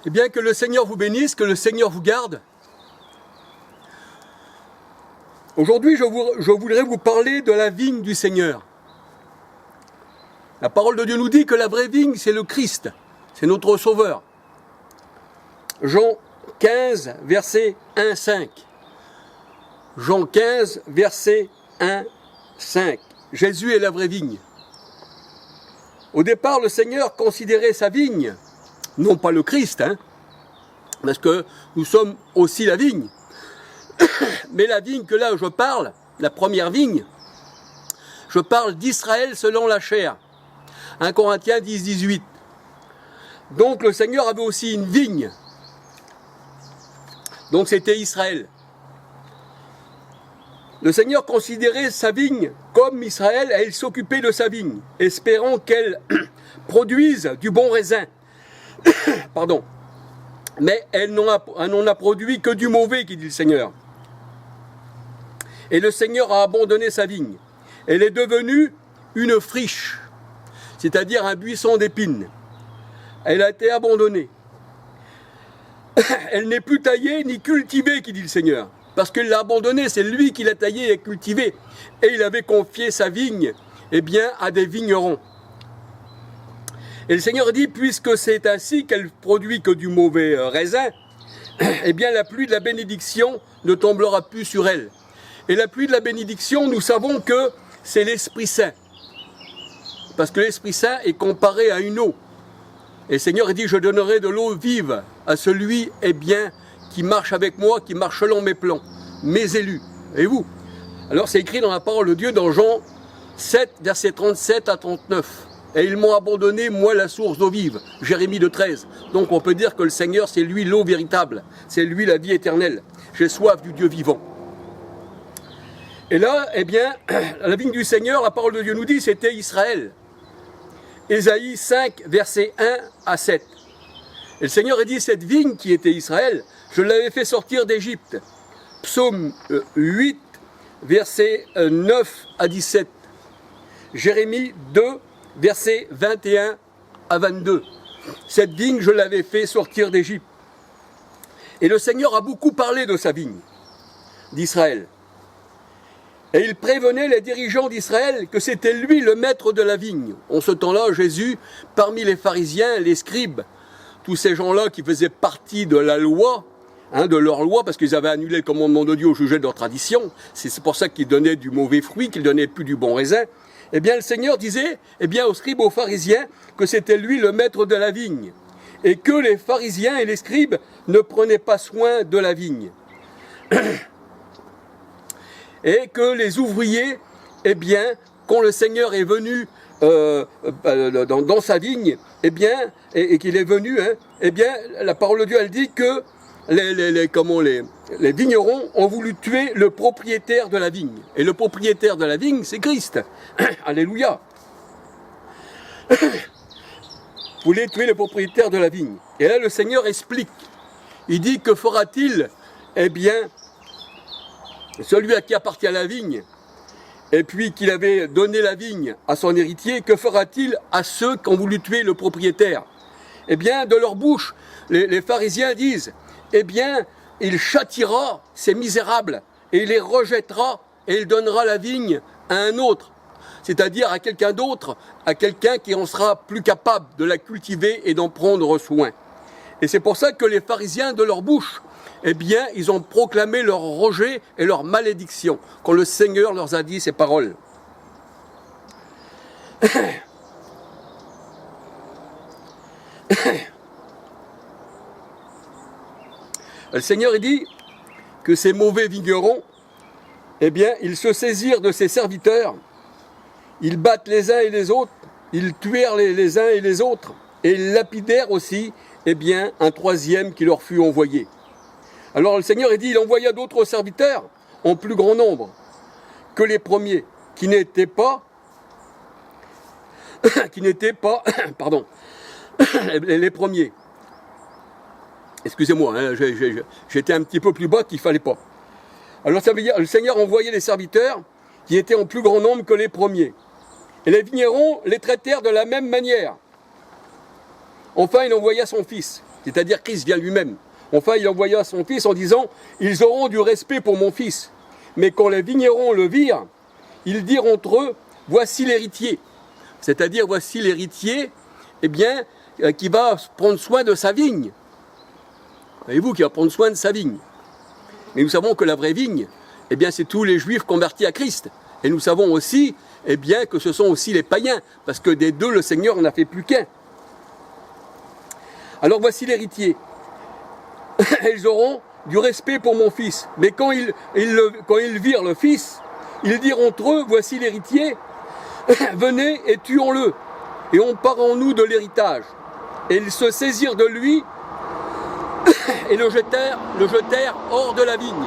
Eh bien, que le Seigneur vous bénisse, que le Seigneur vous garde. Aujourd'hui, je voudrais vous parler de la vigne du Seigneur. La parole de Dieu nous dit que la vraie vigne, c'est le Christ, c'est notre Sauveur. Jean 15, verset 1-5. Jean 15, verset 1-5. Jésus est la vraie vigne. Au départ, le Seigneur considérait sa vigne, non pas le Christ, parce que nous sommes aussi la vigne. Mais la vigne que là je parle, la première vigne, je parle d'Israël selon la chair. 1 Corinthiens 10, 18. Donc le Seigneur avait aussi une vigne. Donc c'était Israël. Le Seigneur considérait sa vigne comme Israël et il s'occupait de sa vigne, espérant qu'elle produise du bon raisin. Pardon. Mais elle n'en a produit que du mauvais, qui dit le Seigneur. Et le Seigneur a abandonné sa vigne. Elle est devenue une friche, c'est-à-dire un buisson d'épines. Elle a été abandonnée. Elle n'est plus taillée ni cultivée, qui dit le Seigneur. Parce qu'il l'a abandonnée, c'est lui qui l'a taillée et cultivée. Et il avait confié sa vigne, à des vignerons. Et le Seigneur dit, puisque c'est ainsi qu'elle produit que du mauvais raisin, la pluie de la bénédiction ne tombera plus sur elle. Et la pluie de la bénédiction, nous savons que c'est l'Esprit Saint. Parce que l'Esprit Saint est comparé à une eau. Et le Seigneur dit, je donnerai de l'eau vive à celui, qui marche avec moi, qui marche selon mes plans, mes élus. Et vous? Alors c'est écrit dans la parole de Dieu, dans Jean 7, versets 37 à 39. Et ils m'ont abandonné, moi, la source d'eau vive. Jérémie 2,13. Donc on peut dire que le Seigneur, c'est lui l'eau véritable. C'est lui la vie éternelle. J'ai soif du Dieu vivant. Et là, la vigne du Seigneur, la parole de Dieu nous dit, c'était Israël. Ésaïe 5, versets 1 à 7. Et le Seigneur a dit, cette vigne qui était Israël, je l'avais fait sortir d'Égypte. Psaume 8, versets 9 à 17. Jérémie 2, versets 21 à 22. Cette vigne, je l'avais fait sortir d'Égypte. Et le Seigneur a beaucoup parlé de sa vigne, d'Israël. Et il prévenait les dirigeants d'Israël que c'était lui le maître de la vigne. En ce temps-là, Jésus, parmi les pharisiens, les scribes, tous ces gens-là qui faisaient partie de la loi, de leur loi, parce qu'ils avaient annulé le commandement de Dieu au sujet de leur tradition, c'est pour ça qu'ils donnaient du mauvais fruit, qu'ils donnaient plus du bon raisin, le Seigneur disait, aux scribes, aux pharisiens, que c'était lui le maître de la vigne, et que les pharisiens et les scribes ne prenaient pas soin de la vigne. Et que les ouvriers, quand le Seigneur est venu dans sa vigne, et qu'il est venu, la parole de Dieu, elle dit que les vignerons ont voulu tuer le propriétaire de la vigne. Et le propriétaire de la vigne, c'est Christ. Alléluia. Voulait tuer le propriétaire de la vigne. Et là, le Seigneur explique. Il dit, que fera-t-il celui à qui appartient la vigne, et puis qu'il avait donné la vigne à son héritier, que fera-t-il à ceux qui ont voulu tuer le propriétaire? De leur bouche, les pharisiens disent, il châtiera ces misérables, et il les rejettera, et il donnera la vigne à un autre, c'est-à-dire à quelqu'un d'autre, à quelqu'un qui en sera plus capable de la cultiver et d'en prendre soin. Et c'est pour ça que les pharisiens, de leur bouche, ils ont proclamé leur rejet et leur malédiction, quand le Seigneur leur a dit ces paroles. Le Seigneur dit que ces mauvais vignerons, ils se saisirent de ses serviteurs, ils battent les uns et les autres, ils tuèrent les uns et les autres, et ils lapidèrent aussi, un troisième qui leur fut envoyé. Alors le Seigneur il envoya d'autres serviteurs en plus grand nombre que les premiers, qui n'étaient pas, pardon, les premiers. Excusez-moi, j'étais un petit peu plus bas qu'il ne fallait pas. Alors ça veut dire, le Seigneur envoyait les serviteurs qui étaient en plus grand nombre que les premiers. Et les vignerons les traitèrent de la même manière. Enfin, il envoya son fils, c'est-à-dire Christ vient lui-même. Enfin, il envoya son fils en disant « Ils auront du respect pour mon fils. » Mais quand les vignerons le virent, ils dirent entre eux « Voici l'héritier. » C'est-à-dire, voici l'héritier, eh bien, qui va prendre soin de sa vigne. Voyez-vous, qui va prendre soin de sa vigne. Mais nous savons que la vraie vigne, eh bien, c'est tous les juifs convertis à Christ. Et nous savons aussi, eh bien, que ce sont aussi les païens, parce que des deux, le Seigneur n'en a fait plus qu'un. Alors voici l'héritier. Ils auront du respect pour mon fils. Mais quand ils virent le fils, ils dirent entre eux, voici l'héritier, venez et tuons-le, et emparons-nous de l'héritage. Et ils se saisirent de lui et le jetèrent hors de la vigne.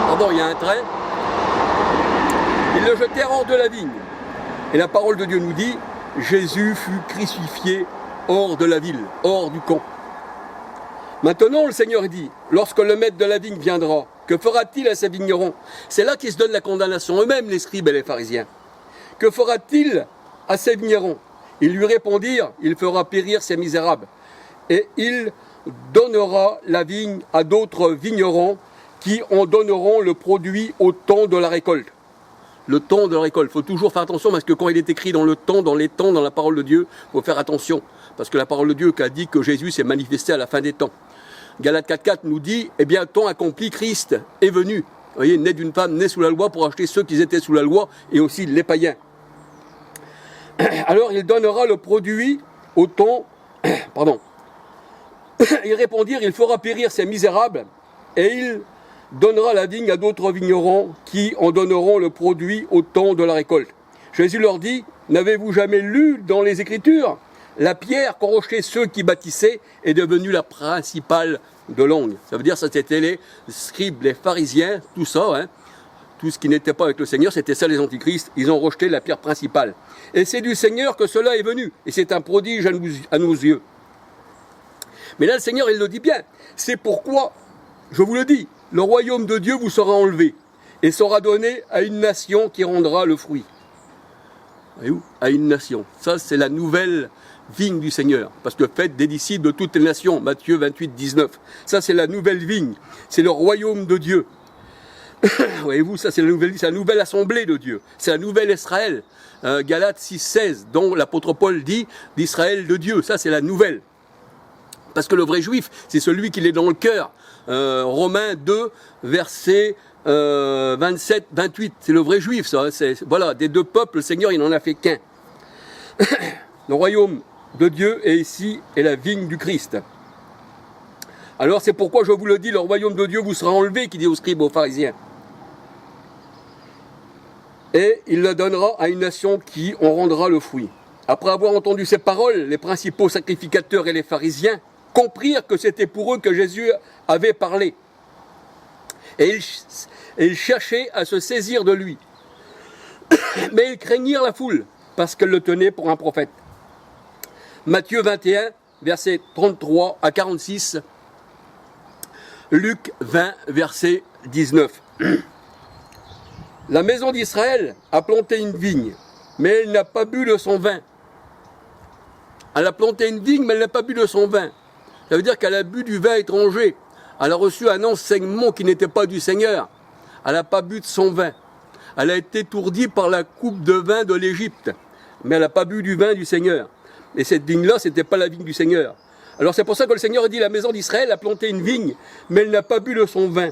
Pardon, il y a un trait. Ils le jetèrent hors de la vigne. Et la parole de Dieu nous dit, Jésus fut crucifié hors de la ville, hors du camp. Maintenant, le Seigneur dit, lorsque le maître de la vigne viendra, que fera-t-il à ces vignerons? C'est là qu'ils se donnent la condamnation eux-mêmes, les scribes et les pharisiens. Que fera-t-il à ces vignerons? Ils lui répondirent, il fera périr ces misérables. Et il donnera la vigne à d'autres vignerons qui en donneront le produit au temps de la récolte. Le temps de la récolte. Il faut toujours faire attention parce que quand il est écrit dans le temps, dans les temps, dans la parole de Dieu, il faut faire attention. Parce que la parole de Dieu qui a dit que Jésus s'est manifesté à la fin des temps. Galates 4.4 nous dit, eh bien, temps accompli, Christ est venu. Vous voyez, né d'une femme, né sous la loi pour acheter ceux qui étaient sous la loi et aussi les païens. Alors il donnera le produit au temps, pardon. Ils répondirent, il fera périr ces misérables et il donnera la vigne à d'autres vignerons qui en donneront le produit au temps de la récolte. Jésus leur dit, n'avez-vous jamais lu dans les Écritures? La pierre qu'enrochaient ceux qui bâtissaient est devenue la principale de l'angle. Ça veut dire que c'était les scribes, les pharisiens, tout ça, hein, tout ce qui n'était pas avec le Seigneur, c'était ça les antichrists, ils ont rejeté la pierre principale. Et c'est du Seigneur que cela est venu, et c'est un prodige à nos yeux. Mais là, le Seigneur, il le dit bien, c'est pourquoi, je vous le dis, le royaume de Dieu vous sera enlevé, et sera donné à une nation qui rendra le fruit. Voyez-vous, à une nation. Ça, c'est la nouvelle vigne du Seigneur, parce que faites des disciples de toutes les nations, Matthieu 28, 19. Ça, c'est la nouvelle vigne, c'est le royaume de Dieu. Voyez-vous, ça, c'est la nouvelle assemblée de Dieu, c'est la nouvelle Israël. Galates 6, 16, dont l'apôtre Paul dit d'Israël de Dieu, ça, c'est la nouvelle. Parce que le vrai juif, c'est celui qui l'est dans le cœur. Romains 2, verset 27, 28, c'est le vrai juif, ça. Voilà, des deux peuples, le Seigneur, il n'en a fait qu'un. Le royaume de Dieu est ici, est la vigne du Christ. Alors c'est pourquoi je vous le dis, le royaume de Dieu vous sera enlevé, qui dit aux scribes, aux pharisiens. Et il le donnera à une nation qui en rendra le fruit. Après avoir entendu ces paroles, les principaux sacrificateurs et les pharisiens comprirent que c'était pour eux que Jésus avait parlé. Et ils cherchaient à se saisir de lui. Mais ils craignirent la foule, parce qu'elle le tenait pour un prophète. Matthieu 21, versets 33 à 46. Luc 20, verset 19. La maison d'Israël a planté une vigne, mais elle n'a pas bu de son vin. Elle a planté une vigne, mais elle n'a pas bu de son vin. Ça veut dire qu'elle a bu du vin étranger. Elle a reçu un enseignement qui n'était pas du Seigneur. Elle n'a pas bu de son vin. Elle a été étourdie par la coupe de vin de l'Égypte, mais elle n'a pas bu du vin du Seigneur. Et cette vigne-là, ce n'était pas la vigne du Seigneur. Alors c'est pour ça que le Seigneur a dit, la maison d'Israël a planté une vigne, mais elle n'a pas bu de son vin.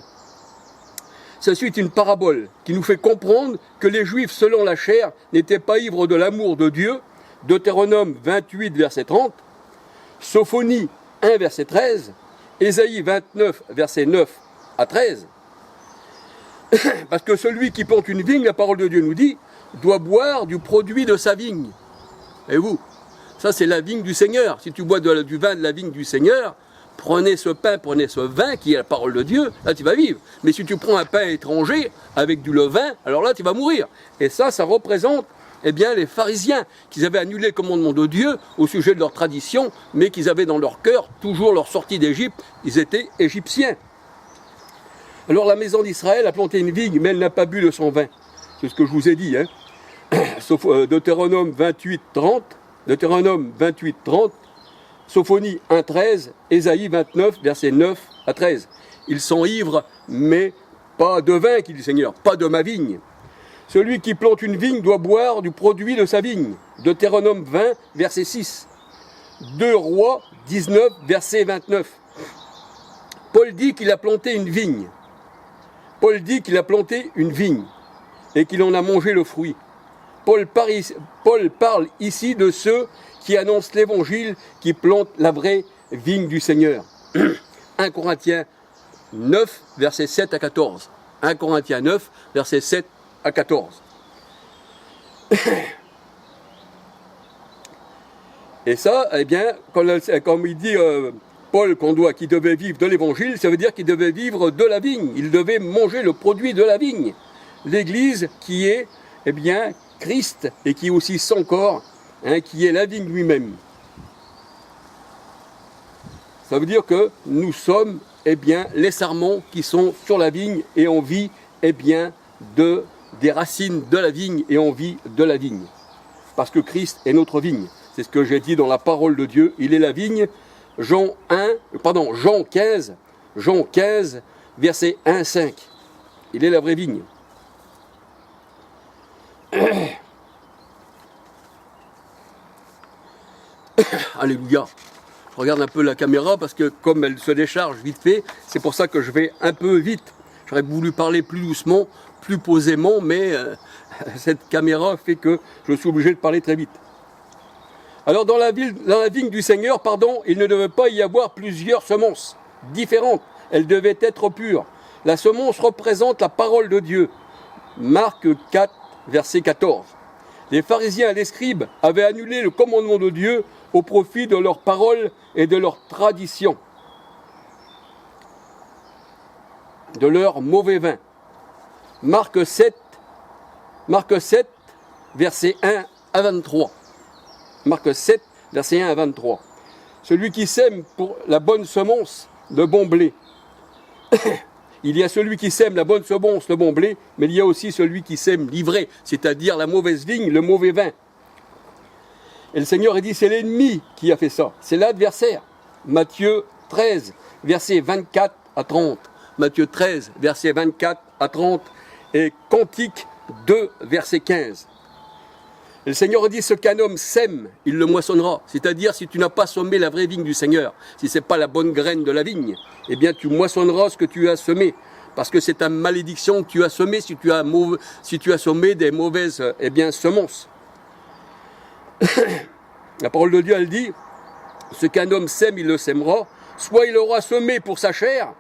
Ceci est une parabole qui nous fait comprendre que les Juifs, selon la chair, n'étaient pas ivres de l'amour de Dieu. Deutéronome 28, verset 30, Sophonie 1, verset 13, Ésaïe 29, verset 9 à 13. Parce que celui qui plante une vigne, la parole de Dieu nous dit, doit boire du produit de sa vigne. Et vous, ça c'est la vigne du Seigneur. Si tu bois du vin de la vigne du Seigneur, prenez ce pain, prenez ce vin qui est la parole de Dieu, là tu vas vivre. Mais si tu prends un pain étranger avec du levain, alors là tu vas mourir. Et ça représente eh bien, les pharisiens, qui avaient annulé le commandement de Dieu au sujet de leur tradition, mais qu'ils avaient dans leur cœur toujours leur sortie d'Égypte, ils étaient égyptiens. Alors la maison d'Israël a planté une vigne, mais elle n'a pas bu de son vin. C'est ce que je vous ai dit, hein. Sauf Deutéronome 28, 30, Sophonie 1,13, Ésaïe 29, versets 9 à 13. Ils sont ivres, mais pas de vin, qui dit le Seigneur, pas de ma vigne. Celui qui plante une vigne doit boire du produit de sa vigne. Deutéronome 20, verset 6. 2 Rois 19, verset 29. Paul dit qu'il a planté une vigne. Paul dit qu'il a planté une vigne et qu'il en a mangé le fruit. Paul parle ici de ceux qui annoncent l'évangile, qui plantent la vraie vigne du Seigneur. 1 Corinthiens 9, versets 7 à 14. 1 Corinthiens 9, versets 7 à 14. Et ça, eh bien, comme il dit Paul qu'il devait vivre de l'évangile, ça veut dire qu'il devait vivre de la vigne. Il devait manger le produit de la vigne. L'Église qui est, eh bien, Christ et qui est aussi son corps, qui est la vigne lui-même. Ça veut dire que nous sommes, eh bien, les sarments qui sont sur la vigne et on vit, eh bien, des racines de la vigne et on vit de la vigne. Parce que Christ est notre vigne. C'est ce que j'ai dit dans la parole de Dieu. Il est la vigne. Jean 15, verset 1, 5. Il est la vraie vigne. Alléluia. Je regarde un peu la caméra parce que comme elle se décharge vite fait, c'est pour ça que je vais un peu vite. J'aurais voulu parler plus doucement, plus posément, mais cette caméra fait que je suis obligé de parler très vite. Alors dans la vigne du Seigneur, il ne devait pas y avoir plusieurs semences différentes. Elles devaient être pures. La semence représente la parole de Dieu. Marc 4, verset 14. Les pharisiens et les scribes avaient annulé le commandement de Dieu au profit de leurs paroles et de leurs traditions, de leur mauvais vin. Marc 7, verset 1 à 23. Marc 7, verset 1 à 23. Celui qui sème pour la bonne semence, le bon blé. Il y a celui qui sème la bonne semence, le bon blé, mais il y a aussi celui qui sème l'ivraie, c'est-à-dire la mauvaise vigne, le mauvais vin. Et le Seigneur a dit, c'est l'ennemi qui a fait ça, c'est l'adversaire. Matthieu 13, versets 24 à 30. Matthieu 13, versets 24 à 30 et Cantique 2, verset 15. Et le Seigneur a dit, ce qu'un homme sème, il le moissonnera. C'est-à-dire, si tu n'as pas semé la vraie vigne du Seigneur, si ce n'est pas la bonne graine de la vigne, eh bien tu moissonneras ce que tu as semé. Parce que c'est ta malédiction que tu as semé si tu as semé des mauvaises semences. La parole de Dieu, elle dit, ce qu'un homme sème, il le sèmera. Soit il aura semé pour sa chair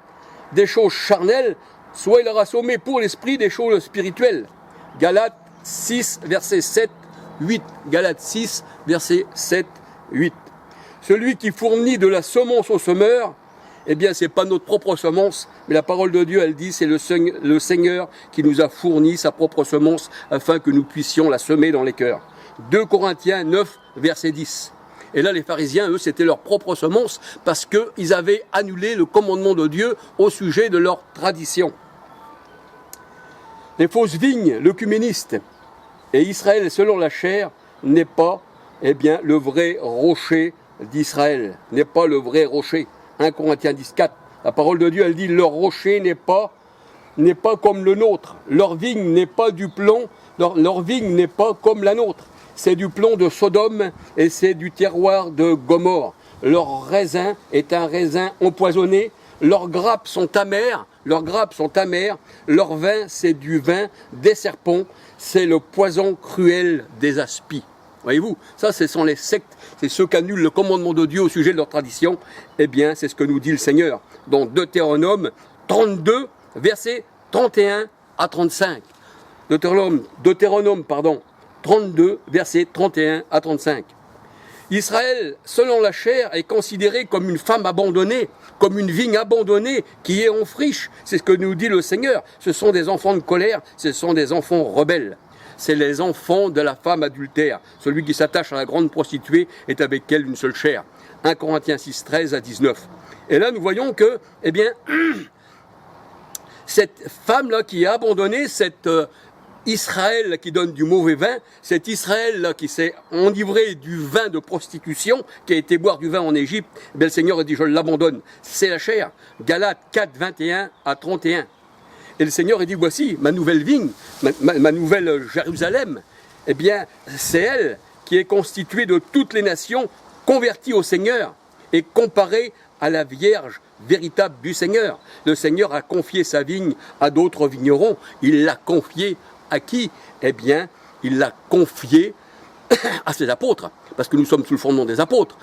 des choses charnelles, soit il aura semé pour l'esprit des choses spirituelles. Galates 6, verset 7, 8. Galates 6, verset 7, 8. Celui qui fournit de la semence au semeur, eh bien, c'est pas notre propre semence, mais la parole de Dieu, elle dit, c'est le Seigneur qui nous a fourni sa propre semence afin que nous puissions la semer dans les cœurs. 2 Corinthiens 9, verset 10. Et là, les pharisiens, eux, c'était leur propre semence parce qu'ils avaient annulé le commandement de Dieu au sujet de leur tradition. Les fausses vignes, l'œcuméniste et Israël, selon la chair, n'est pas, eh bien, le vrai rocher d'Israël, n'est pas le vrai rocher. 1 Corinthiens 10, 4. La parole de Dieu, elle dit, leur rocher n'est pas comme le nôtre. Leur vigne n'est pas du plomb, leur vigne n'est pas comme la nôtre. C'est du plomb de Sodome et c'est du terroir de Gomorrhe. Leur raisin est un raisin empoisonné. Leurs grappes sont amères. Leur vin, c'est du vin des serpents. C'est le poison cruel des aspies. Voyez-vous, ça, ce sont les sectes. C'est ceux qui annulent le commandement de Dieu au sujet de leur tradition. Eh bien, c'est ce que nous dit le Seigneur dans Deutéronome 32, versets 31 à 35. Deutéronome, 32, versets 31 à 35. Israël, selon la chair, est considéré comme une femme abandonnée, comme une vigne abandonnée qui est en friche. C'est ce que nous dit le Seigneur. Ce sont des enfants de colère, ce sont des enfants rebelles. C'est les enfants de la femme adultère. Celui qui s'attache à la grande prostituée est avec elle une seule chair. 1 Corinthiens 6, 13 à 19. Et là, nous voyons que, eh bien, cette femme-là qui est abandonnée, cette Israël qui donne du mauvais vin, cet Israël là qui s'est enivré du vin de prostitution, qui a été boire du vin en Égypte, le Seigneur a dit je l'abandonne, c'est la chair. Galates 4, 21 à 31. Et le Seigneur a dit voici ma nouvelle vigne, ma nouvelle Jérusalem, eh bien c'est elle qui est constituée de toutes les nations converties au Seigneur et comparée à la Vierge véritable du Seigneur. Le Seigneur a confié sa vigne à d'autres vignerons, il l'a confié à qui? Eh bien, il l'a confié à ses apôtres, parce que nous sommes sous le fondement des apôtres.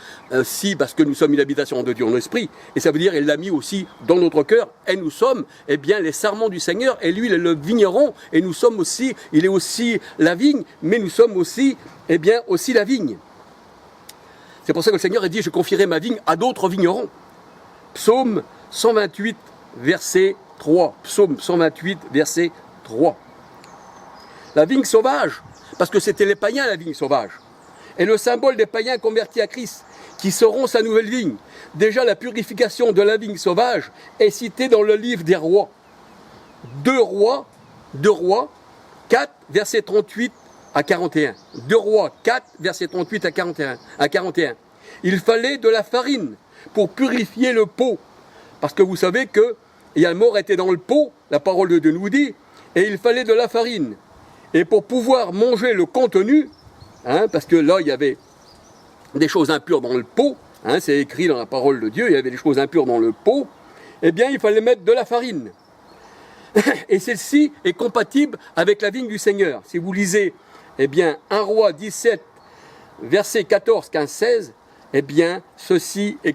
Si, parce que nous sommes une habitation de Dieu en esprit, et ça veut dire qu'il l'a mis aussi dans notre cœur, et nous sommes, eh bien, les sarments du Seigneur, et lui, il est le vigneron, et nous sommes aussi, il est aussi la vigne, mais nous sommes aussi, eh bien, aussi la vigne. C'est pour ça que le Seigneur a dit, je confierai ma vigne à d'autres vignerons. Psaume 128, verset 3. Psaume 128, verset 3. La vigne sauvage, parce que c'était les païens la vigne sauvage, et le symbole des païens convertis à Christ, qui seront sa nouvelle vigne. Déjà la purification de la vigne sauvage est citée dans le livre des rois. 2 rois 4, verset 38 à 41. 2 rois 4, verset 38 à 41. Il fallait de la farine pour purifier le pot, parce que vous savez que la mort était dans le pot, la parole de Dieu nous dit, et il fallait de la farine. Et pour pouvoir manger le contenu, parce que là, il y avait des choses impures dans le pot, c'est écrit dans la parole de Dieu, il y avait des choses impures dans le pot, eh bien, il fallait mettre de la farine. Et celle-ci est compatible avec la vigne du Seigneur. Si vous lisez, eh bien, 1 Roi 17, versets 14, 15, 16, eh bien, ceci est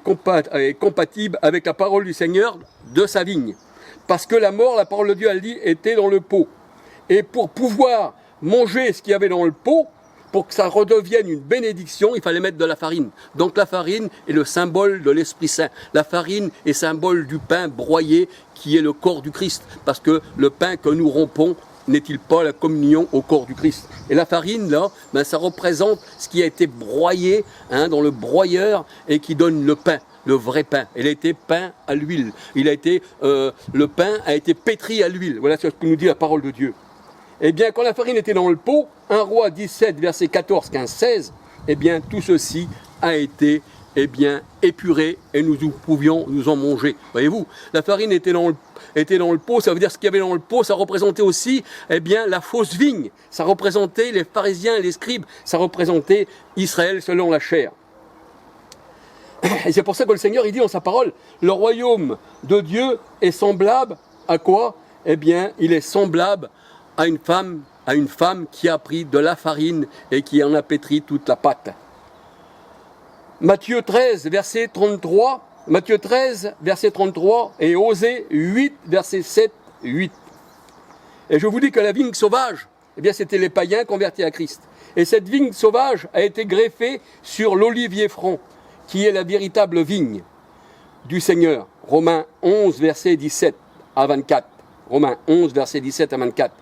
compatible avec la parole du Seigneur de sa vigne. Parce que la mort, la parole de Dieu, elle dit, était dans le pot. Et pour pouvoir manger ce qu'il y avait dans le pot, pour que ça redevienne une bénédiction, il fallait mettre de la farine. Donc la farine est le symbole de l'Esprit Saint. La farine est symbole du pain broyé qui est le corps du Christ. Parce que le pain que nous rompons n'est-il pas la communion au corps du Christ? Et la farine, là, ça représente ce qui a été broyé dans le broyeur et qui donne le pain. Le vrai pain. Il a été peint à l'huile. Le pain a été pétri à l'huile. Voilà ce que nous dit la parole de Dieu. Eh bien, quand la farine était dans le pot, 1 Roi 17, versets 14, 15, 16, eh bien, tout ceci a été, eh bien, épuré et nous pouvions nous en manger. Voyez-vous, la farine était dans le pot, ça veut dire ce qu'il y avait dans le pot, ça représentait aussi, eh bien, la fausse vigne. Ça représentait les pharisiens et les scribes. Ça représentait Israël selon la chair. Et c'est pour ça que le Seigneur, il dit dans sa parole, le royaume de Dieu est semblable à quoi? Eh bien, il est semblable à une femme qui a pris de la farine et qui en a pétri toute la pâte. Matthieu 13, verset 33, et Osée 8, verset 7, 8. Et je vous dis que la vigne sauvage, eh bien, c'était les païens convertis à Christ. Et cette vigne sauvage a été greffée sur l'olivier franc, qui est la véritable vigne du Seigneur. Romains 11, verset 17 à 24. Romains 11, verset 17 à 24.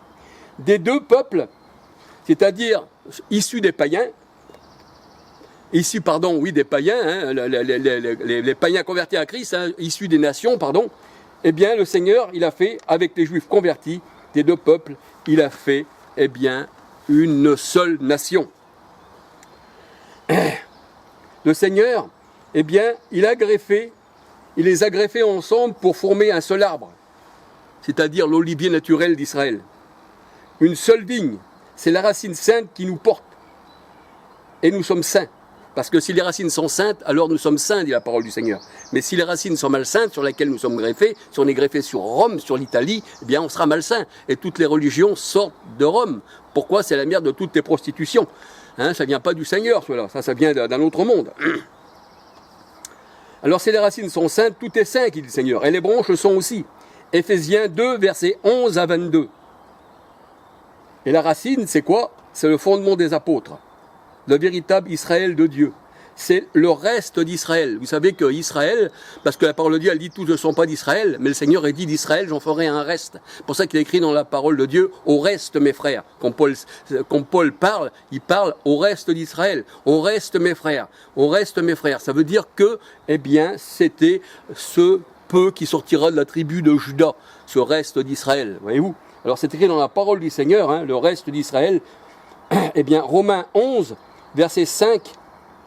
Des deux peuples, c'est-à-dire issus des païens, des païens, les païens convertis à Christ, issus des nations, eh bien, le Seigneur, il a fait, avec les Juifs convertis, des deux peuples, il a fait, eh bien, une seule nation. Le Seigneur, eh bien, il les a greffés ensemble pour former un seul arbre, c'est-à-dire l'olivier naturel d'Israël. Une seule vigne, c'est la racine sainte qui nous porte. Et nous sommes saints. Parce que si les racines sont saintes, alors nous sommes saints, dit la parole du Seigneur. Mais si les racines sont malsaintes, sur lesquelles nous sommes greffés, si on est greffé sur Rome, sur l'Italie, eh bien on sera malsain. Et toutes les religions sortent de Rome. Pourquoi? C'est la mère de toutes les prostitutions. Ça ne vient pas du Seigneur, cela. Ça vient d'un autre monde. Alors si les racines sont saintes, tout est saint, dit le Seigneur. Et les branches le sont aussi. Éphésiens 2, versets 11 à 22. Et la racine, c'est quoi? C'est le fondement des apôtres. Le véritable Israël de Dieu. C'est le reste d'Israël. Vous savez que Israël, parce que la parole de Dieu, elle dit tous ne sont pas d'Israël, mais le Seigneur a dit d'Israël, j'en ferai un reste. C'est pour ça qu'il est écrit dans la parole de Dieu, au reste mes frères. Quand Paul parle, il parle au reste d'Israël. Au reste mes frères. Au reste mes frères. Ça veut dire que, eh bien, c'était ce peu qui sortira de la tribu de Juda, ce reste d'Israël. Voyez-vous? Alors c'est écrit dans la parole du Seigneur, hein, le reste d'Israël. Eh bien, Romains 11, verset 5,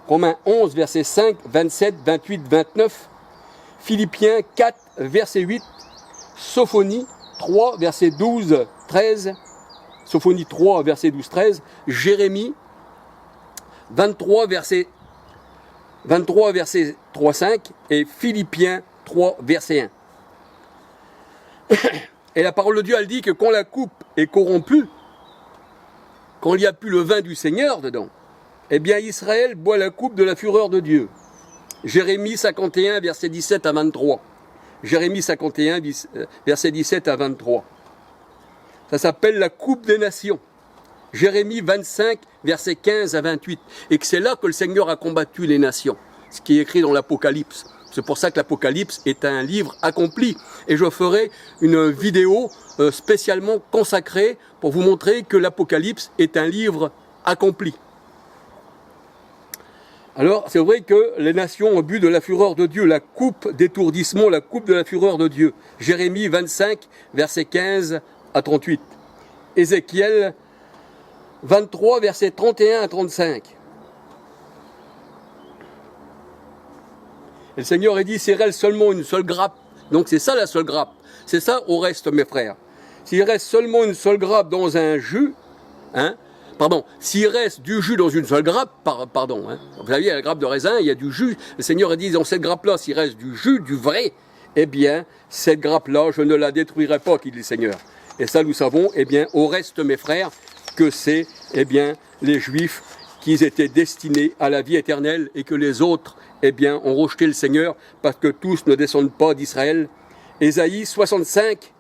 Romains 11, verset 5, 27, 28, 29, Philippiens 4, verset 8, Sophonie 3, verset 12, 13, Sophonie 3, verset 12, 13, Jérémie 23, verset 3, 5 et Philippiens 3, verset 1. Et la parole de Dieu, elle dit que quand la coupe est corrompue, quand il n'y a plus le vin du Seigneur dedans, eh bien Israël boit la coupe de la fureur de Dieu. Jérémie 51, verset 17 à 23. Jérémie 51, verset 17 à 23. Ça s'appelle la coupe des nations. Jérémie 25, verset 15 à 28. Et que c'est là que le Seigneur a combattu les nations. Ce qui est écrit dans l'Apocalypse. C'est pour ça que l'Apocalypse est un livre accompli. Et je ferai une vidéo spécialement consacrée pour vous montrer que l'Apocalypse est un livre accompli. Alors, c'est vrai que les nations ont bu de la fureur de Dieu, la coupe d'étourdissement, la coupe de la fureur de Dieu. Jérémie 25, versets 15 à 38. Ézéchiel 23, versets 31 à 35. Et le Seigneur a dit, s'il reste seulement une seule grappe, donc c'est ça la seule grappe, c'est ça au reste mes frères. S'il reste seulement une seule grappe dans un jus, s'il reste du jus dans une seule grappe, vous savez, il y a la grappe de raisin, il y a du jus, le Seigneur a dit, dans cette grappe-là, s'il reste du jus, du vrai, eh bien, cette grappe-là, je ne la détruirai pas, dit le Seigneur. Et ça, nous savons, eh bien, au reste mes frères, que c'est, eh bien, les Juifs qui étaient destinés à la vie éternelle et que les autres, eh bien, ont rejeté le Seigneur parce que tous ne descendent pas d'Israël. Ésaïe 65,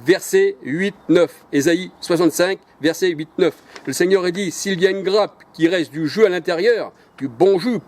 verset 8-9. Ésaïe 65, verset 8-9. Le Seigneur a dit, s'il y a une grappe qui reste du jus à l'intérieur, du bon jus,